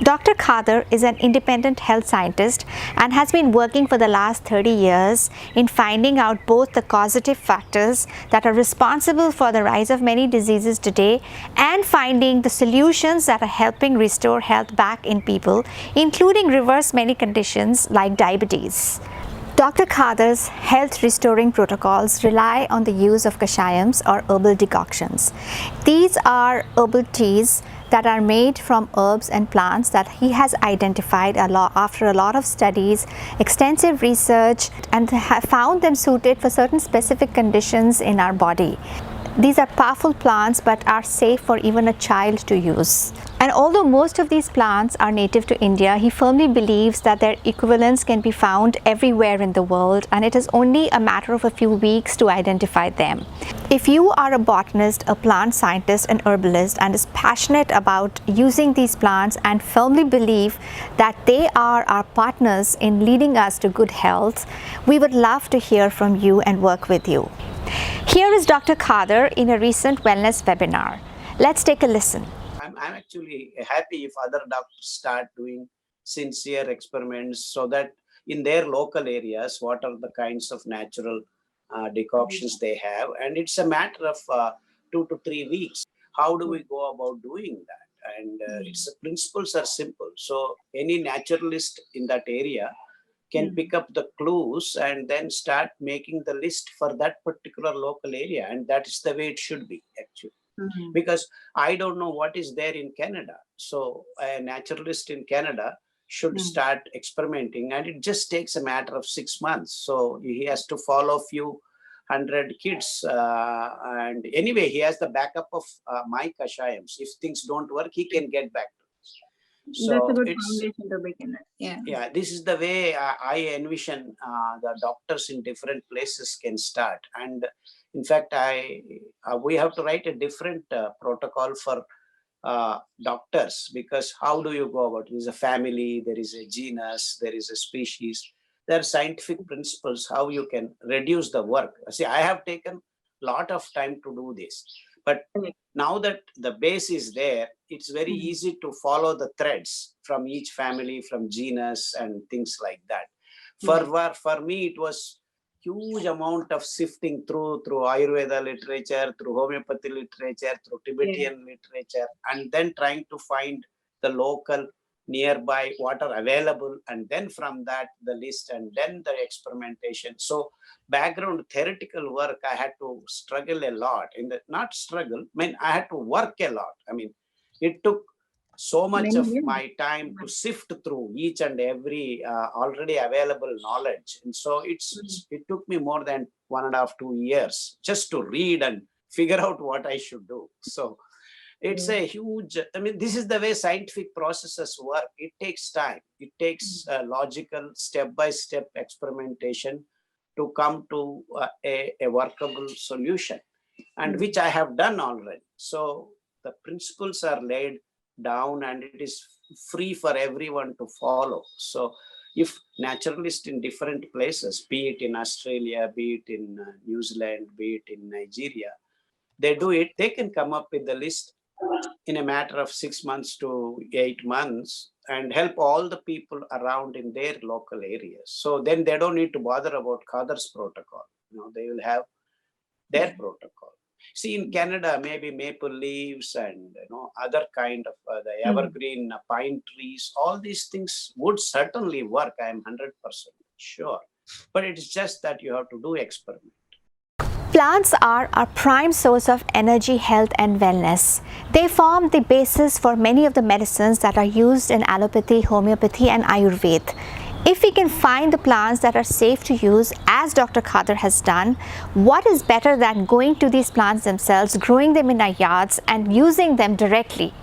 Dr. Khadar is an independent health scientist and has been working for the last 30 years in finding out both the causative factors that are responsible for the rise of many diseases today and finding the solutions that are helping restore health back in people, including reverse many conditions like diabetes. Dr. Khadar's health restoring protocols rely on the use of cassiams or herbal decoctions. These are herbal teas that are made from herbs and plants that he has identified after a lot of studies, extensive research, and have found them suited for certain specific conditions in our body. These are powerful plants but are safe for even a child to use. And although most of these plants are native to India, he firmly believes that their equivalents can be found everywhere in the world, and it is only a matter of a few weeks to identify them. If you are a botanist, a plant scientist, an herbalist, and is passionate about using these plants and firmly believe that they are our partners in leading us to good health, we would love to hear from you and work with you. Here is Dr. Khadar in a recent wellness webinar. Let's take a listen. I'm actually happy if other doctors start doing sincere experiments so that in their local areas, what are the kinds of natural decoctions they have. And it's a matter of 2 to 3 weeks. How do we go about doing that? And its principles are simple. So any naturalist in that area can pick up the clues and then start making the list for that particular local area. And that is the way it should be, actually. Because I don't know what is there in Canada. So a naturalist in Canada should start experimenting, and it just takes a matter of 6 months. So he has to follow few hundred kids. And anyway, he has the backup of my cassiams. If things don't work, he can get back to us. So that's a good foundation to begin with. Yeah, this is the way I envision the doctors in different places can start. And in fact, we have to write a different protocol for doctors, because how do you go about it? There is a family, there is a genus, there is a species. There are scientific principles how you can reduce the work. See, I have taken a lot of time to do this. But now that the base is there, it's very easy to follow the threads from each family, from genus and things like that. For me, it was huge amount of sifting through Ayurveda literature, through homeopathy literature, through Tibetan literature, and then trying to find the local nearby what are available, and then from that the list, and then the experimentation. So background theoretical work, I had to struggle a lot not struggle, I had to work a lot. It took so much of my time to sift through each and every already available knowledge. And so it took me more than 1.5 to 2 years just to read and figure out what I should do. So it's a huge, this is the way scientific processes work. It takes time. It takes logical step-by-step experimentation to come to a workable solution, and which I have done already. So the principles are laid down and it is free for everyone to follow. So if naturalists in different places, be it in Australia, be it in New Zealand, be it in Nigeria, they do it, they can come up with the list in a matter of 6 months to 8 months and help all the people around in their local areas. So then they don't need to bother about Khadar's protocol. They will have their protocol. See, in Canada, maybe maple leaves and other kind of the evergreen pine trees, all these things would certainly work. I am 100% sure. But it's just that you have to do experiment. Plants are our prime source of energy, health and wellness. They form the basis for many of the medicines that are used in allopathy, homeopathy and Ayurveda. If we can find the plants that are safe to use, as Dr. Khadar has done, what is better than going to these plants themselves, growing them in our yards and using them directly?